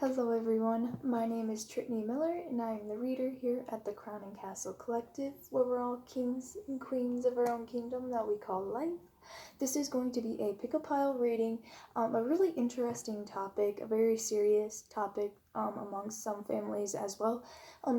Hello everyone, my name is Trittany Miller and I am the reader here at the Crown and Castle Collective, where we're all kings and queens of our own kingdom that we call life. This is going to be a pick-a-pile reading, a really interesting topic, a very serious topic amongst some families as well.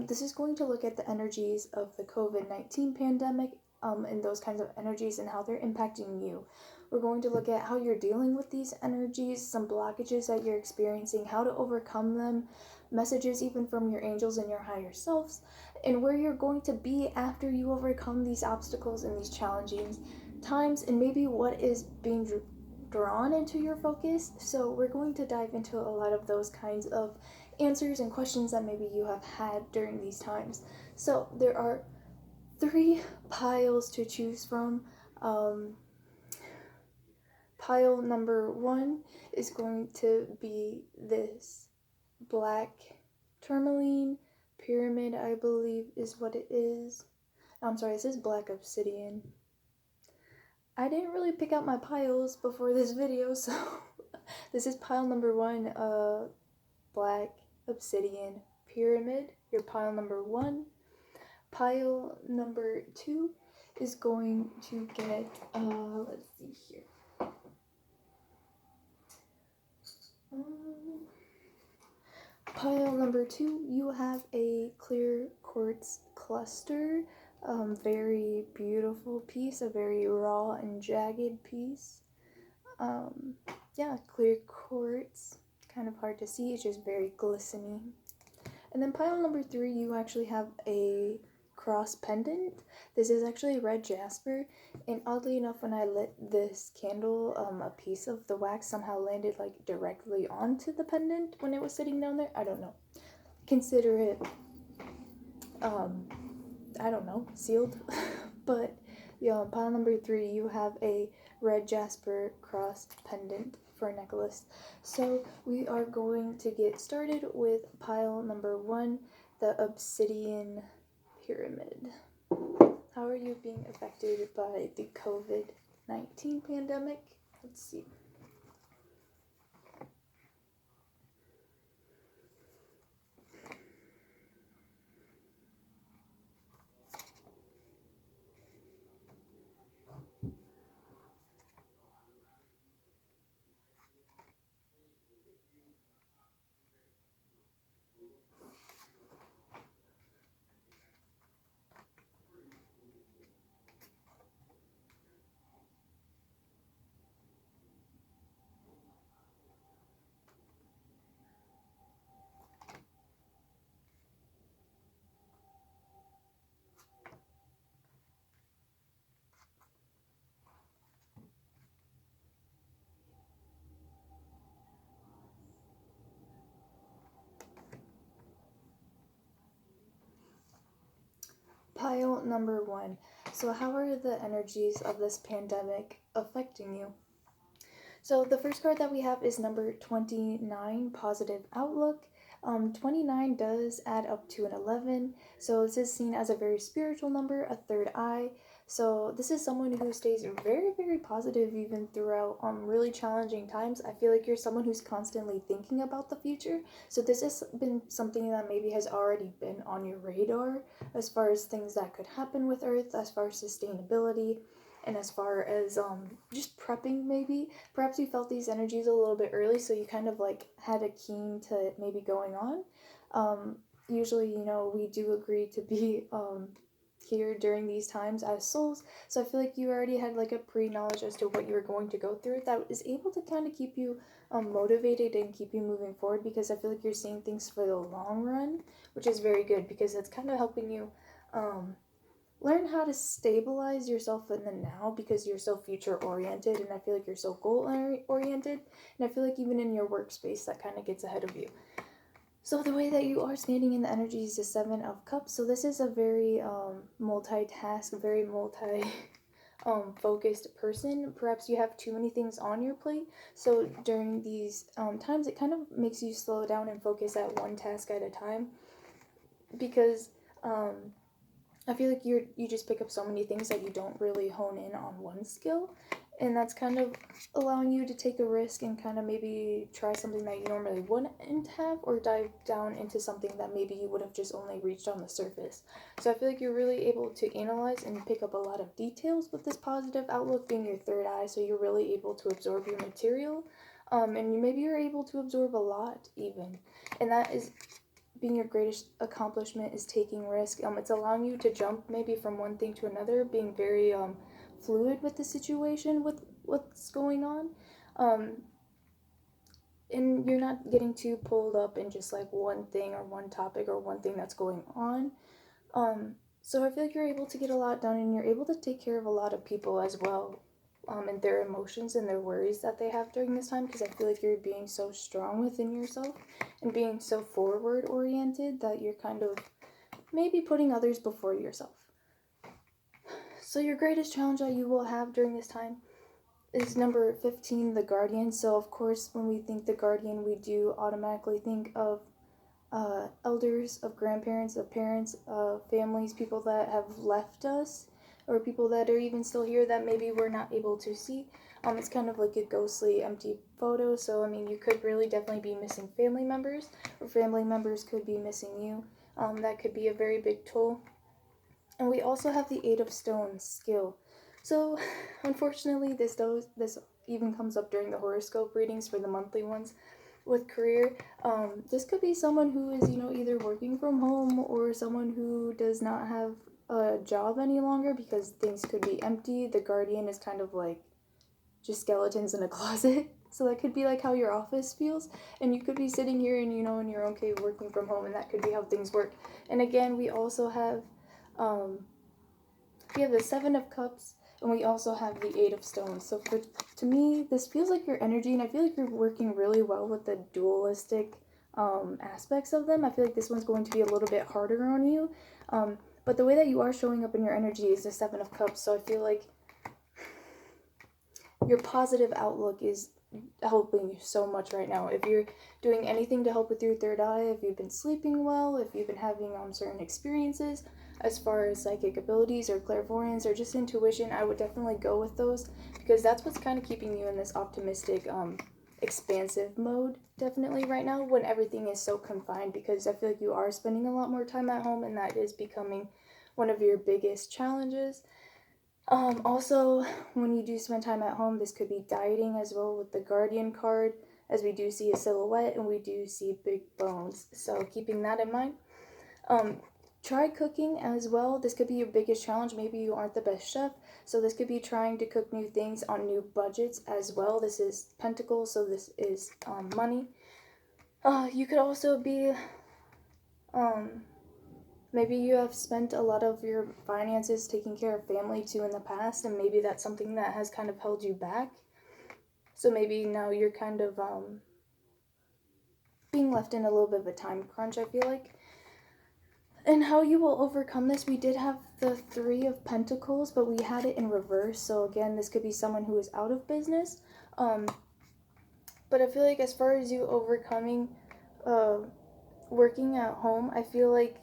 This is going to look at the energies of the COVID-19 pandemic and those kinds of energies and how they're impacting you. We're going to look at how you're dealing with these energies, some blockages that you're experiencing, how to overcome them, messages even from your angels and your higher selves, and where you're going to be after you overcome these obstacles and these challenging times, and maybe what is being drawn into your focus. So we're going to dive into a lot of those kinds of answers and questions that maybe you have had during these times. So there are 3 piles to choose from. Pile number 1 is going to be this black tourmaline pyramid, I believe is what it is. I'm sorry, this is black obsidian. I didn't really pick out my piles before this video, so this is pile number 1, black obsidian pyramid, your pile number 1. Pile number 2 is going to get, let's see here. Pile number 2, you have a clear quartz cluster, very beautiful piece, a very raw and jagged piece. Yeah, clear quartz, kind of hard to see, it's just very glistening. And then pile number 3, you actually have a cross pendant. This is actually red jasper, and oddly enough, when I lit this candle, a piece of the wax somehow landed like directly onto the pendant when it was sitting down there. I don't know. Consider it, I don't know, sealed. But yeah, pile number 3, you have a red jasper cross pendant for a necklace. So we are going to get started with pile number 1, the obsidian pyramid. How are you being affected by the COVID-19 pandemic? Let's see. Pile number 1. So how are the energies of this pandemic affecting you? So the first card that we have is number 29, positive outlook. 29 does add up to an 11. So this is seen as a very spiritual number, a third eye. So this is someone who stays very, very positive even throughout really challenging times. I feel like you're someone who's constantly thinking about the future. So this has been something that maybe has already been on your radar as far as things that could happen with Earth, as far as sustainability, and as far as just prepping maybe. Perhaps you felt these energies a little bit early, so you kind of like had a keen to maybe going on. Usually, you know, we do agree to be here during these times as souls, so I feel like you already had like a pre-knowledge as to what you were going to go through that is able to kind of keep you motivated and keep you moving forward, because I feel like you're seeing things for the long run, which is very good because it's kind of helping you learn how to stabilize yourself in the now, because you're so future oriented, and I feel like you're so goal oriented, and I feel like even in your workspace that kind of gets ahead of you. So the way that you are standing in the energy is the 7 of Cups. So this is a very multitask, very focused person. Perhaps you have too many things on your plate. So during these times, it kind of makes you slow down and focus at one task at a time, because I feel like you just pick up so many things that you don't really hone in on one skill. And that's kind of allowing you to take a risk and kind of maybe try something that you normally wouldn't have, or dive down into something that maybe you would have just only reached on the surface. So I feel like you're really able to analyze and pick up a lot of details with this positive outlook being your third eye. So you're really able to absorb your material, and maybe you're able to absorb a lot even. And that is being your greatest accomplishment, is taking risk. It's allowing you to jump maybe from one thing to another, being very fluid with the situation, with what's going on, and you're not getting too pulled up in just like one thing or one topic or one thing that's going on. So I feel like you're able to get a lot done, and you're able to take care of a lot of people as well, and their emotions and their worries that they have during this time, because I feel like you're being so strong within yourself and being so forward oriented that you're kind of maybe putting others before yourself. So your greatest challenge that you will have during this time is number 15, the Guardian. So of course, when we think the Guardian, we do automatically think of elders, of grandparents, of parents, families, people that have left us, or people that are even still here that maybe we're not able to see. It's kind of like a ghostly, empty photo. So I mean, you could really definitely be missing family members, or family members could be missing you. That could be a very big toll. And we also have the Eight of Stones, skill. So, unfortunately, this even comes up during the horoscope readings for the monthly ones. With career, this could be someone who is, either working from home, or someone who does not have a job any longer because things could be empty. The Guardian is kind of like just skeletons in a closet. So that could be like how your office feels. And you could be sitting here and, in your own cave working from home, and that could be how things work. And again, we also have the Seven of Cups, and we also have the Eight of Stones. So to me, this feels like your energy, and I feel like you're working really well with the dualistic aspects of them. I feel like this one's going to be a little bit harder on you. But the way that you are showing up in your energy is the Seven of Cups. So I feel like your positive outlook is helping you so much right now. If you're doing anything to help with your third eye, if you've been sleeping well, if you've been having certain experiences as far as psychic abilities or clairvoyance or just intuition, I would definitely go with those, because that's what's kind of keeping you in this optimistic, expansive mode definitely right now when everything is so confined, because I feel like you are spending a lot more time at home, and that is becoming one of your biggest challenges. Also, when you do spend time at home, this could be dieting as well with the Guardian card, as we do see a silhouette and we do see big bones. So keeping that in mind. Try cooking as well. This could be your biggest challenge. Maybe you aren't the best chef, so this could be trying to cook new things on new budgets as well. This is Pentacles, so this is money. You could also be maybe you have spent a lot of your finances taking care of family too in the past, and maybe that's something that has kind of held you back. So maybe now you're kind of being left in a little bit of a time crunch, I feel like. And how you will overcome this, we did have the Three of Pentacles, but we had it in reverse. So again, this could be someone who is out of business. But I feel like as far as you overcoming working at home, I feel like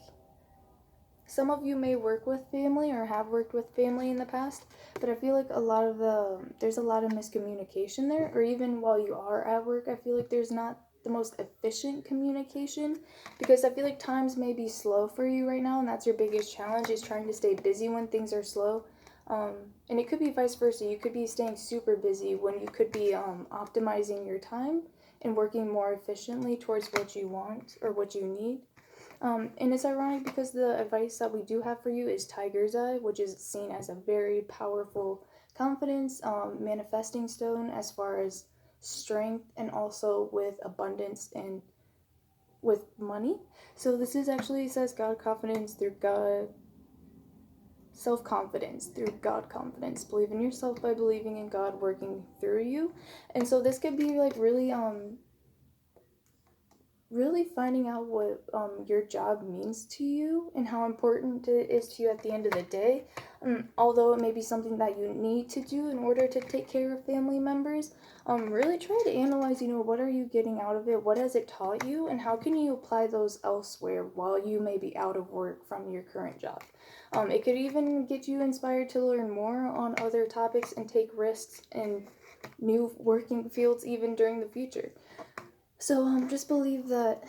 some of you may work with family or have worked with family in the past, but I feel like there's a lot of miscommunication there, or even while you are at work, I feel like there's not the most efficient communication, because I feel like times may be slow for you right now, and that's your biggest challenge, is trying to stay busy when things are slow. And it could be vice versa. You could be staying super busy when you could be optimizing your time and working more efficiently towards what you want or what you need. And it's ironic because the advice that we do have for you is Tiger's Eye, which is seen as a very powerful confidence, manifesting stone as far as strength, and also with abundance and with money. So this is actually, it says God confidence through God, self-confidence through God confidence. Believe in yourself by believing in God working through you. And so this could be like really really finding out what your job means to you and how important it is to you at the end of the day. Although it may be something that you need to do in order to take care of family members, really try to analyze, what are you getting out of it? What has it taught you? And how can you apply those elsewhere while you may be out of work from your current job? It could even get you inspired to learn more on other topics and take risks in new working fields even during the future. So just believe that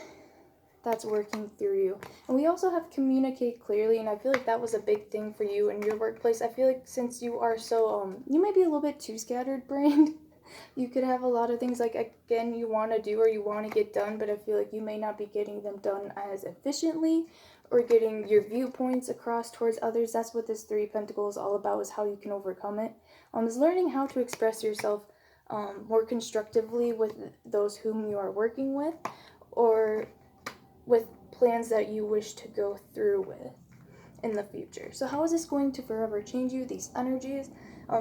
that's working through you. And we also have communicate clearly, and I feel like that was a big thing for you in your workplace. I feel like since you are so, you might be a little bit too scattered brained. You could have a lot of things like, again, you want to do or you want to get done, but I feel like you may not be getting them done as efficiently or getting your viewpoints across towards others. That's what this Three of Pentacles is all about, is how you can overcome it. Is learning how to express yourself more constructively with those whom you are working with, or with plans that you wish to go through with in the future. So how is this going to forever change you, these energies?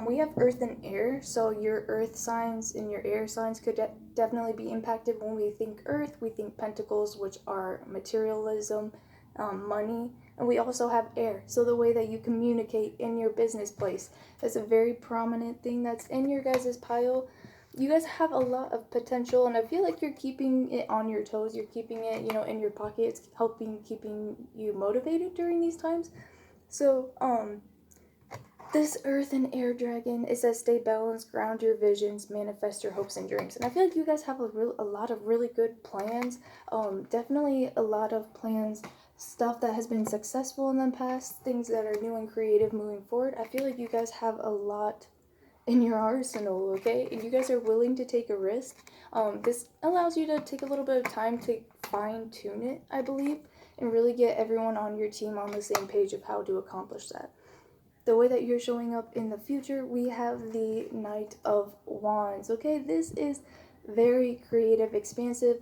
We have earth and air, so your earth signs and your air signs could definitely be impacted. When we think earth, we think pentacles, which are materialism, money, and we also have air. So the way that you communicate in your business place is a very prominent thing that's in your guys' pile. You guys have a lot of potential, and I feel like you're keeping it on your toes. You're keeping it, in your pocket. It's keeping you motivated during these times. So, this earth and air dragon is that stay balanced, ground your visions, manifest your hopes and dreams. And I feel like you guys have a lot of really good plans. Definitely a lot of plans, stuff that has been successful in the past, things that are new and creative moving forward. I feel like you guys have a lot in your arsenal, okay? And you guys are willing to take a risk. This allows you to take a little bit of time to fine-tune it, I believe, and really get everyone on your team on the same page of how to accomplish that. The way that you're showing up in the future, we have the Knight of Wands, okay? This is very creative, expansive,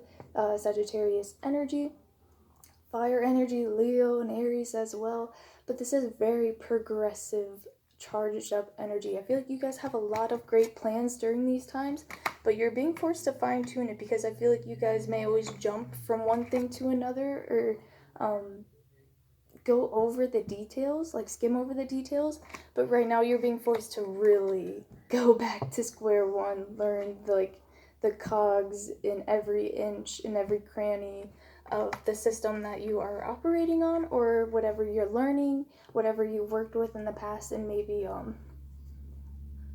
Sagittarius energy, fire energy, Leo and Aries as well, but this is very progressive, charged up energy. I feel like you guys have a lot of great plans during these times, but you're being forced to fine tune it, because I feel like you guys may always jump from one thing to another, or go over the details, like skim over the details, but right now you're being forced to really go back to square one, learn the cogs in every inch, in every cranny of the system that you are operating on, or whatever you're learning, whatever you worked with in the past, and maybe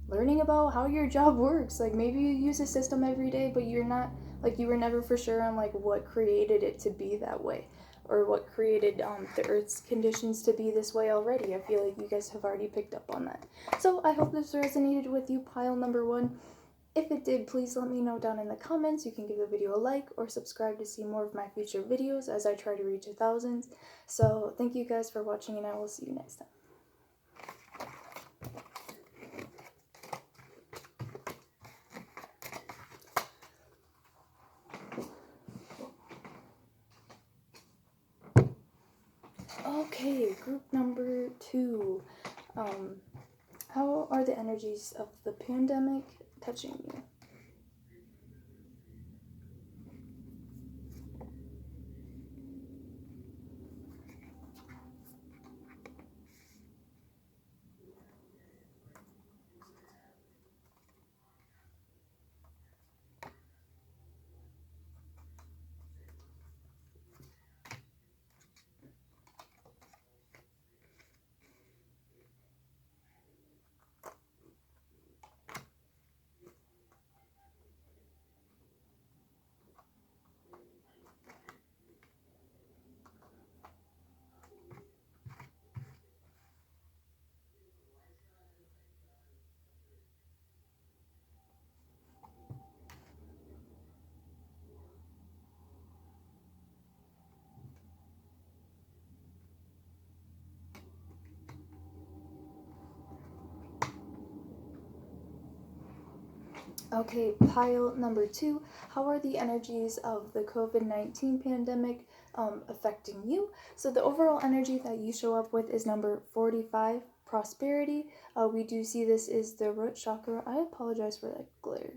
learning about how your job works. Like maybe you use a system every day, but you're not, like, you were never for sure on like what created it to be that way, or what created the Earth's conditions to be this way already. I feel like you guys have already picked up on that. So I hope this resonated with you, pile number one. If it did, please let me know down in the comments. You can give the video a like or subscribe to see more of my future videos as I try to reach 1,000. So thank you guys for watching, and I will see you next time. Okay, group number 2. How are the energies of the pandemic touching you? Okay, pile number 2. How are the energies of the COVID-19 pandemic affecting you? So the overall energy that you show up with is number 45, prosperity. We do see this is the root chakra. I apologize for that glare.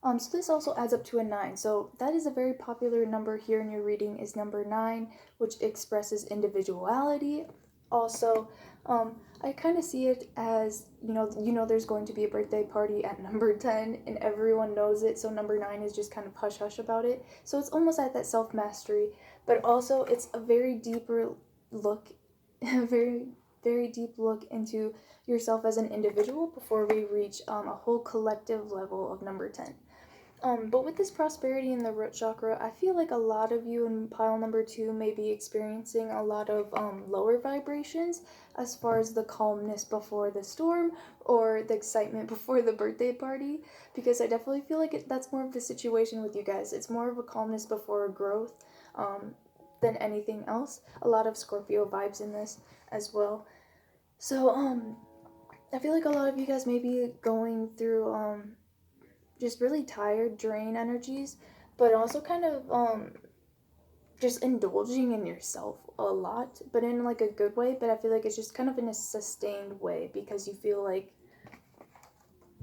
So this also adds up to a 9. So that is a very popular number here in your reading, is number 9, which expresses individuality. Also, I kind of see it as, there's going to be a birthday party at number 10 and everyone knows it. So number 9 is just kind of hush hush about it. So it's almost at that self-mastery, but also it's a very deeper look, a very, very deep look into yourself as an individual before we reach a whole collective level of number 10. But with this prosperity in the root chakra, I feel like a lot of you in pile number 2 may be experiencing a lot of lower vibrations as far as the calmness before the storm or the excitement before the birthday party, because I definitely feel like that's more of the situation with you guys. It's more of a calmness before a growth than anything else. A lot of Scorpio vibes in this as well. So I feel like a lot of you guys may be going through just really tired, drain energies, but also kind of just indulging in yourself a lot, but in like a good way. But I feel like it's just kind of in a sustained way because you feel like,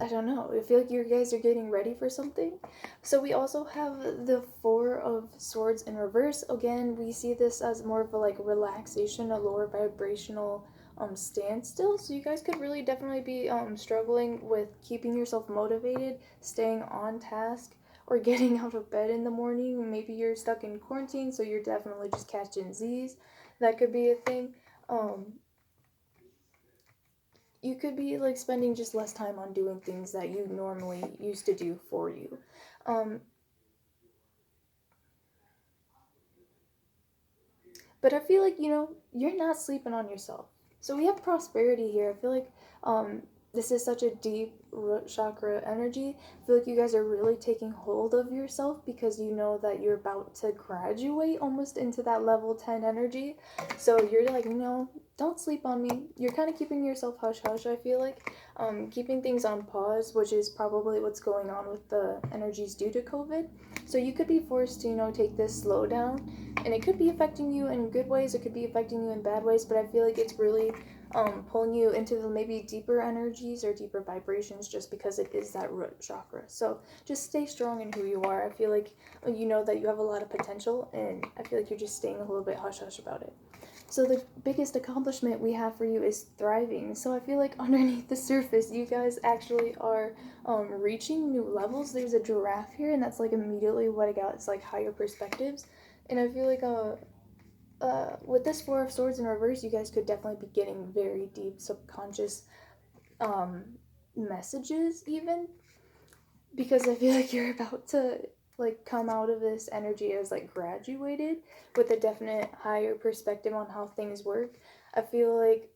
I don't know, I feel like you guys are getting ready for something. So we also have the 4 of Swords in reverse. Again, we see this as more of a like relaxation, a lower vibrational standstill. So you guys could really definitely be struggling with keeping yourself motivated, staying on task, or getting out of bed in the morning. Maybe you're stuck in quarantine, so you're definitely just catching Z's. That could be a thing. You could be like spending just less time on doing things that you normally used to do for you. But I feel like, you're not sleeping on yourself. So we have prosperity here. I feel like this is such a deep root chakra energy. I feel like you guys are really taking hold of yourself because you know that you're about to graduate almost into that level 10 energy. So you're like, don't sleep on me. You're kind of keeping yourself hush hush, I feel like. Keeping things on pause, which is probably what's going on with the energies due to COVID. So you could be forced to, take this slow down. And it could be affecting you in good ways, it could be affecting you in bad ways, but I feel like it's really pulling you into the maybe deeper energies or deeper vibrations just because it is that root chakra. So just stay strong in who you are. I feel like you know that you have a lot of potential, and I feel like you're just staying a little bit hush hush about it. So the biggest accomplishment we have for you is thriving. So I feel like underneath the surface, you guys actually are reaching new levels. There's a giraffe here, and that's like immediately what I got. It's like higher perspectives. And I feel like with this 4 of Swords in reverse, you guys could definitely be getting very deep subconscious messages even, because I feel like you're about to like come out of this energy as like graduated with a definite higher perspective on how things work. I feel like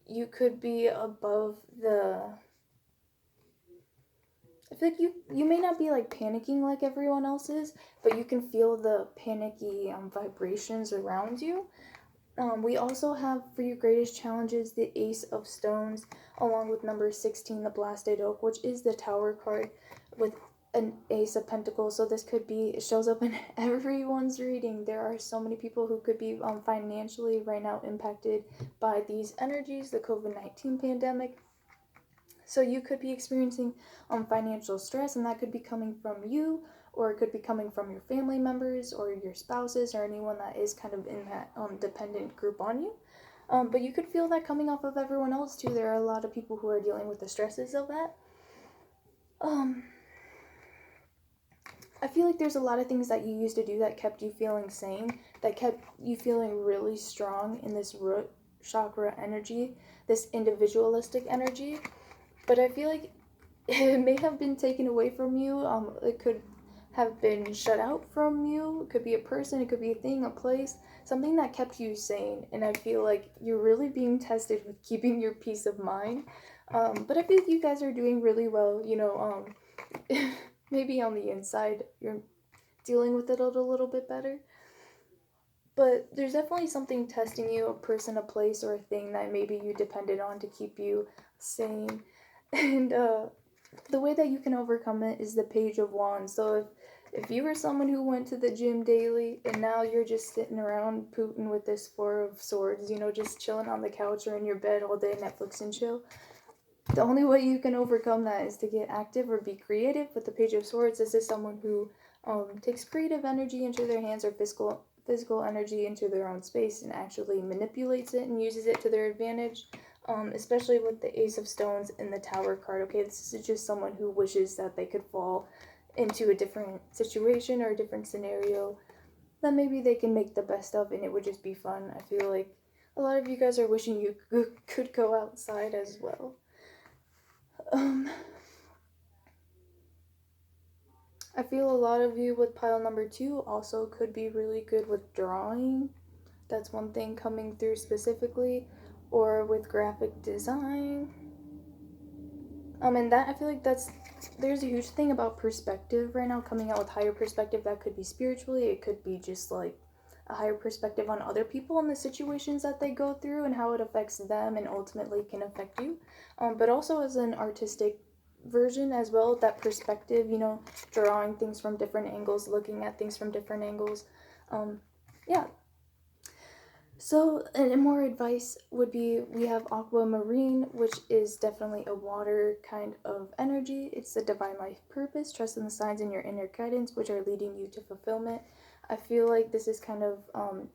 you could be above the, I feel like you may not be like panicking like everyone else is, but you can feel the panicky vibrations around you. We also have for your greatest challenges the Ace of Stones, along with number 16, the Blasted Oak, which is the Tower card with an Ace of Pentacles. So this could be, it shows up in everyone's reading. There are so many people who could be financially right now impacted by these energies, the COVID-19 pandemic. So you could be experiencing financial stress, and that could be coming from you, or it could be coming from your family members or your spouses or anyone that is kind of in that dependent group on you. But you could feel that coming off of everyone else too. There are a lot of people who are dealing with the stresses of that. I feel like there's a lot of things that you used to do that kept you feeling sane, that kept you feeling really strong in this root chakra energy, this individualistic energy. But I feel like it may have been taken away from you. It could have been shut out from you. It could be a person, it could be a thing, a place, something that kept you sane. And I feel like you're really being tested with keeping your peace of mind. But I feel like you guys are doing really well. Maybe on the inside you're dealing with it a little bit better. But there's definitely something testing you, a person, a place, or a thing that maybe you depended on to keep you sane. And the way that you can overcome it is the Page of Wands. So if you were someone who went to the gym daily and now you're just sitting around Putin with this 4 of Swords, just chilling on the couch or in your bed all day, Netflix and chill, the only way you can overcome that is to get active or be creative. With the Page of Swords, this is someone who takes creative energy into their hands, or physical energy into their own space, and actually manipulates it and uses it to their advantage. Especially with the Ace of Stones and the Tower card. Okay, this is just someone who wishes that they could fall into a different situation or a different scenario that maybe they can make the best of, and it would just be fun. I feel like a lot of you guys are wishing you could go outside as well. I feel a lot of you with pile number 2 also could be really good with drawing. That's one thing coming through specifically, or with graphic design. And that, I feel like there's a huge thing about perspective right now, coming out with higher perspective. That could be spiritually, it could be just like a higher perspective on other people and the situations that they go through and how it affects them and ultimately can affect you. But also as an artistic version as well, that perspective, drawing things from different angles, looking at things from different angles. Yeah. So, and more advice would be, we have aquamarine, which is definitely a water kind of energy. It's the divine life purpose, trust in the signs and your inner guidance, which are leading you to fulfillment. I feel like this is kind of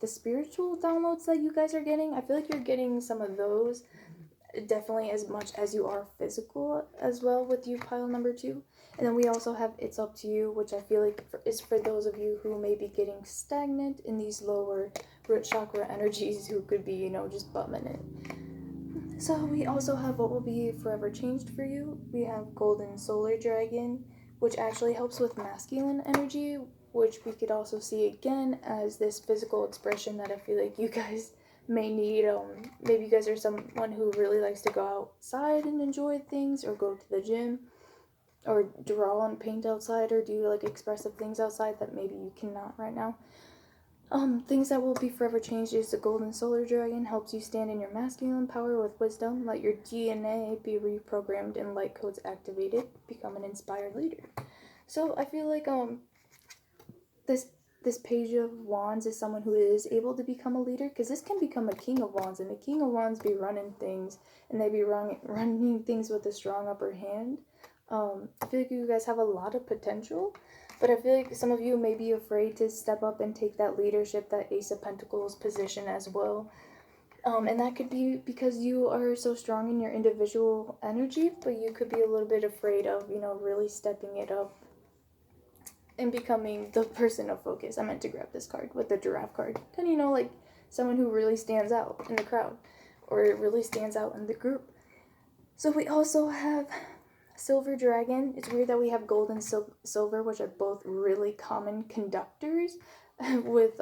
the spiritual downloads that you guys are getting. I feel like you're getting some of those definitely as much as you are physical as well with you, pile number 2. And then we also have It's Up to You, which I feel like is for those of you who may be getting stagnant in these lower root chakra energies, who could be, just bumming it. So we also have what will be forever changed for you. We have Golden Solar Dragon, which actually helps with masculine energy, which we could also see again as this physical expression that I feel like you guys may need. Maybe you guys are someone who really likes to go outside and enjoy things, or go to the gym, or draw and paint outside, or do like expressive things outside that maybe you cannot right now. Things that will be forever changed is the Golden Solar Dragon helps you stand in your masculine power with wisdom, let your DNA be reprogrammed and light codes activated, become an inspired leader. So I feel like this Page of Wands is someone who is able to become a leader, because this can become a King of Wands, and the King of Wands be running things, and they be running things with a strong upper hand. I feel like you guys have a lot of potential, but I feel like some of you may be afraid to step up and take that leadership, that Ace of Pentacles position as well. And that could be because you are so strong in your individual energy, but you could be a little bit afraid of, really stepping it up and becoming the person of focus. I meant to grab this card with the giraffe card. Kind of, like someone who really stands out in the crowd, or really stands out in the group. So we also have Silver Dragon. It's weird that we have gold and silver, which are both really common conductors with,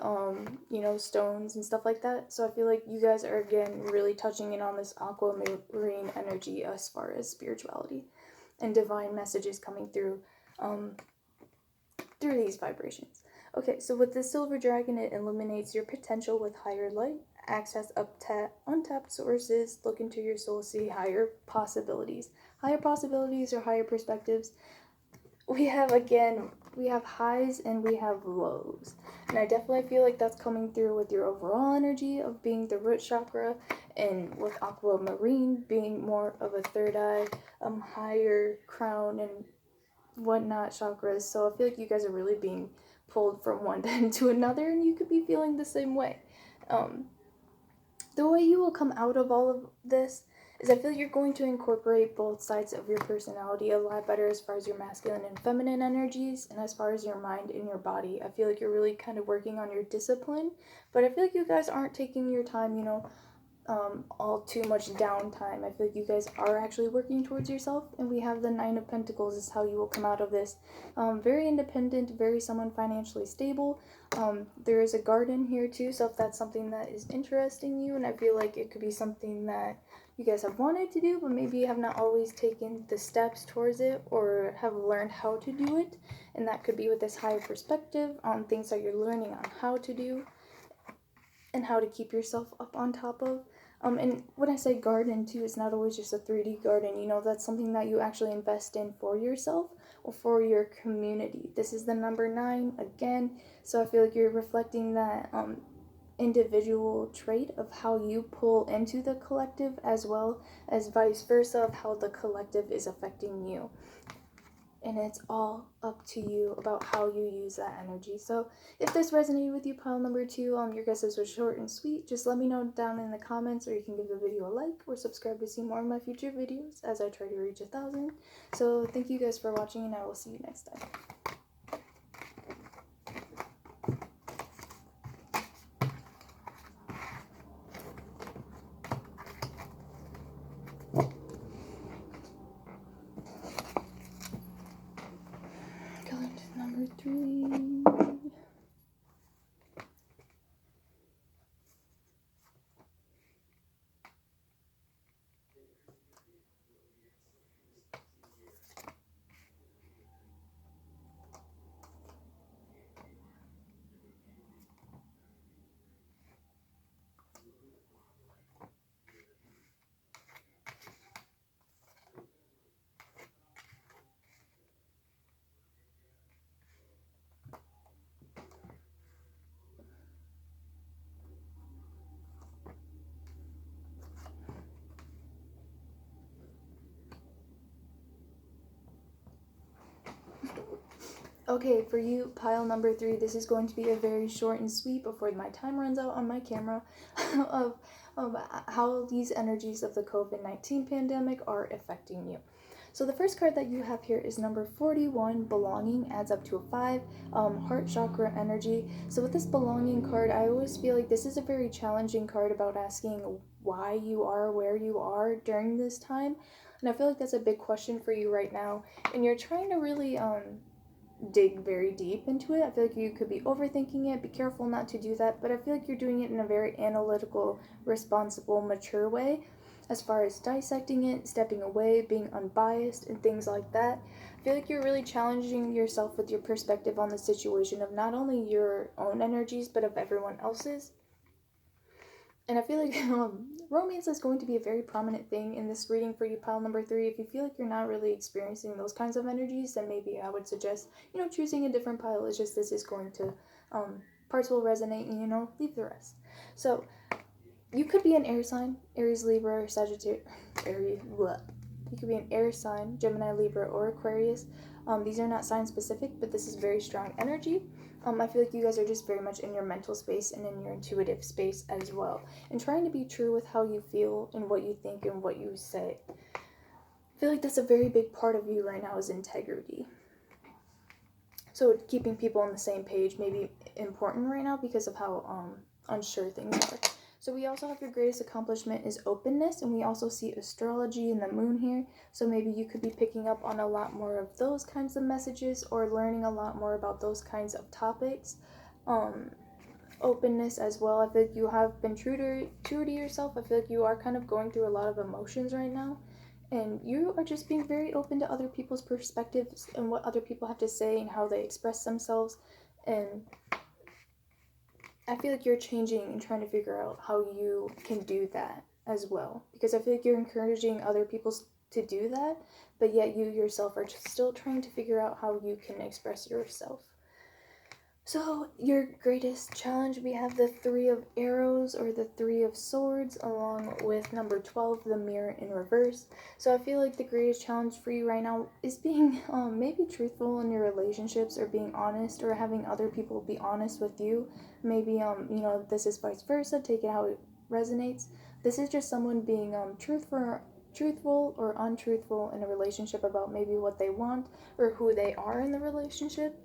stones and stuff like that. So I feel like you guys are, again, really touching in on this aquamarine energy as far as spirituality and divine messages coming through these vibrations. Okay, so with the Silver Dragon, it illuminates your potential with higher light, access untapped sources, look into your soul, see higher possibilities or higher perspectives. We have highs and we have lows, and I definitely feel like that's coming through with your overall energy of being the root chakra, and with aquamarine being more of a third eye, higher crown and whatnot chakras. So I feel like you guys are really being pulled from one end to another, and you could be feeling the same way. The way you will come out of all of this is, I feel like you're going to incorporate both sides of your personality a lot better, as far as your masculine and feminine energies, and as far as your mind and your body. I feel like you're really kind of working on your discipline, but I feel like you guys aren't taking your time, all too much downtime. I feel like you guys are actually working towards yourself, and we have the Nine of Pentacles is how you will come out of this. Very independent, very someone financially stable. There is a garden here too, so if that's something that is interesting you, and I feel like it could be something that you guys have wanted to do, but maybe you have not always taken the steps towards it, or have learned how to do it, and that could be with this higher perspective on things that you're learning on how to do and how to keep yourself up on top of. And when I say garden too, it's not always just a 3D garden, that's something that you actually invest in for yourself or for your community. This is the number 9 again, so I feel like you're reflecting that individual trait of how you pull into the collective, as well as vice versa of how the collective is affecting you. And it's all up to you about how you use that energy. So if this resonated with you, pile number 2, your guesses were short and sweet. Just let me know down in the comments, or you can give the video a like or subscribe to see more of my future videos as I try to reach 1,000. So thank you guys for watching, and I will see you next time. Going to number 3. Okay, for you, pile number 3, this is going to be a very short and sweet before my time runs out on my camera of how these energies of the COVID-19 pandemic are affecting you. So the first card that you have here is number 41, belonging, adds up to a 5, heart chakra energy. So with this belonging card, I always feel like this is a very challenging card about asking why you are where you are during this time. And I feel like that's a big question for you right now. And you're trying to really dig very deep into it. I feel like you could be overthinking it. Be careful not to do that, but I feel like you're doing it in a very analytical, responsible, mature way as far as dissecting it, stepping away, being unbiased, and things like that. I feel like you're really challenging yourself with your perspective on the situation of not only your own energies, but of everyone else's. And I feel like romance is going to be a very prominent thing in this reading for you, pile number 3. If you feel like you're not really experiencing those kinds of energies, then maybe I would suggest, choosing a different pile. It's just this is going to, parts will resonate and, leave the rest. So, you could be an air sign, Aries, Libra, or Sagittarius, You could be an air sign, Gemini, Libra, or Aquarius. These are not sign specific, but this is very strong energy. I feel like you guys are just very much in your mental space and in your intuitive space as well, and trying to be true with how you feel and what you think and what you say. I feel like that's a very big part of you right now is integrity. So keeping people on the same page may be important right now because of how unsure things are. So we also have your greatest accomplishment is openness, and we also see astrology and the moon here. So maybe you could be picking up on a lot more of those kinds of messages or learning a lot more about those kinds of topics. Openness as well. I feel like you have been true to yourself. I feel like you are kind of going through a lot of emotions right now. And you are just being very open to other people's perspectives and what other people have to say and how they express themselves. And I feel like you're changing and trying to figure out how you can do that as well. Because I feel like you're encouraging other people to do that, but yet you yourself are just still trying to figure out how you can express yourself. So your greatest challenge, we have the 3 of arrows or the 3 of swords, along with number 12, the mirror in reverse. So I feel like the greatest challenge for you right now is being maybe truthful in your relationships, or being honest, or having other people be honest with you. Maybe this is vice versa. Take it how it resonates. This is just someone being truthful or untruthful in a relationship about maybe what they want or who they are in the relationship.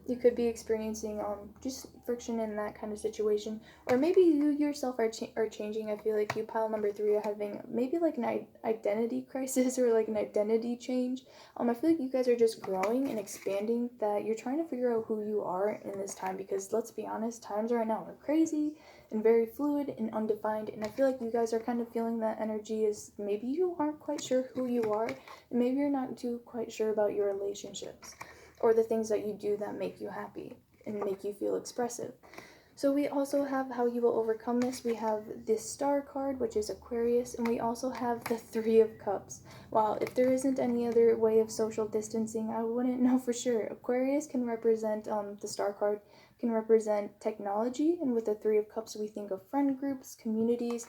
You could be experiencing just friction in that kind of situation, or maybe you yourself are changing. I feel like you, pile number 3, are having maybe like an identity crisis or like an identity change. I feel like you guys are just growing and expanding, that you're trying to figure out who you are in this time, because let's be honest, times right now are crazy and very fluid and undefined, and I feel like you guys are kind of feeling that energy is maybe you aren't quite sure who you are, and maybe you're not too quite sure about your relationships or the things that you do that make you happy and make you feel expressive. So we also have how you will overcome this. We have this Star card, which is Aquarius, and we also have the Three of Cups. Wow, if there isn't any other way of social distancing, I wouldn't know for sure. Aquarius can represent, the Star card can represent technology, and with the Three of Cups, we think of friend groups, communities,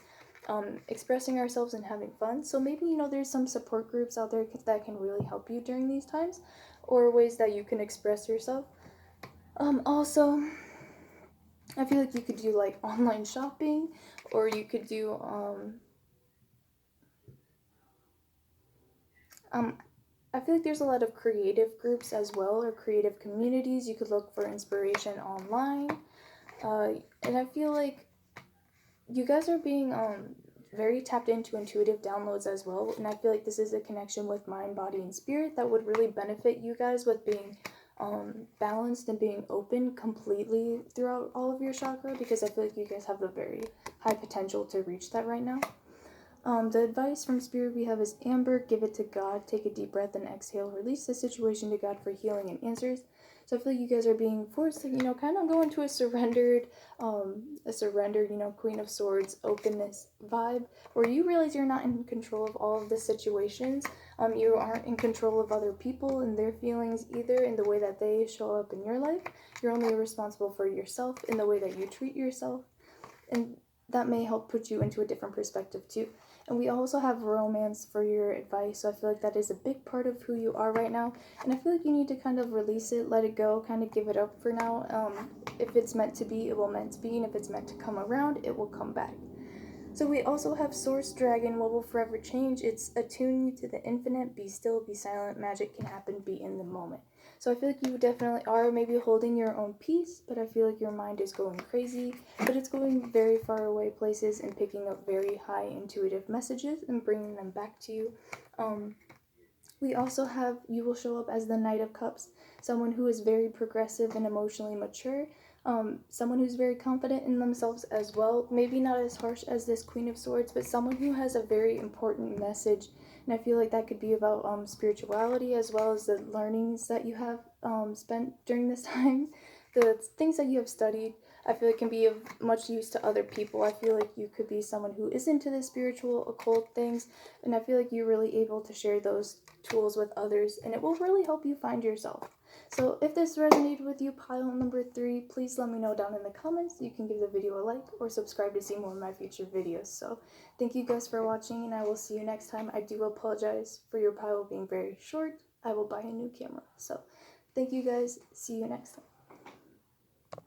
expressing ourselves and having fun. So maybe, there's some support groups out there that can really help you during these times, or ways that you can express yourself. Also, I feel like you could do like online shopping, or you could do I feel like there's a lot of creative groups as well, or creative communities. You could look for inspiration online, and I feel like you guys are being very tapped into intuitive downloads as well, and I feel like this is a connection with mind, body, and spirit that would really benefit you guys with being balanced and being open completely throughout all of your chakra, because I feel like you guys have a very high potential to reach that right now. The advice from Spirit we have is Amber, give it to God, take a deep breath and exhale, release the situation to God for healing and answers. So I feel like you guys are being forced to, kind of go into a surrendered, Queen of Swords, openness vibe, where you realize you're not in control of all of the situations. You aren't in control of other people and their feelings either, in the way that they show up in your life. You're only responsible for yourself in the way that you treat yourself. And that may help put you into a different perspective too. And we also have romance for your advice, so I feel like that is a big part of who you are right now, and I feel like you need to kind of release it, let it go, kind of give it up for now. If it's meant to be, it will meant to be, and if it's meant to come around, it will come back. So we also have Source Dragon, what will forever change. It's attune you to the infinite, be still, be silent, magic can happen, be in the moment. So I feel like you definitely are maybe holding your own peace, but I feel like your mind is going crazy, but it's going very far away places and picking up very high intuitive messages and bringing them back to you. We also have, you will show up as the Knight of Cups, someone who is very progressive and emotionally mature, someone who's very confident in themselves as well, maybe not as harsh as this Queen of Swords, but someone who has a very important message, and I feel like that could be about spirituality, as well as the learnings that you have spent during this time, the things that you have studied. I feel it can be of much use to other people. I feel like you could be someone who is into the spiritual, occult things, and I feel like you're really able to share those tools with others, and it will really help you find yourself. So if this resonated with you, pile number 3, please let me know down in the comments. You can give the video a like or subscribe to see more of my future videos. So thank you guys for watching, and I will see you next time. I do apologize for your pile being very short. I will buy a new camera. So thank you guys. See you next time.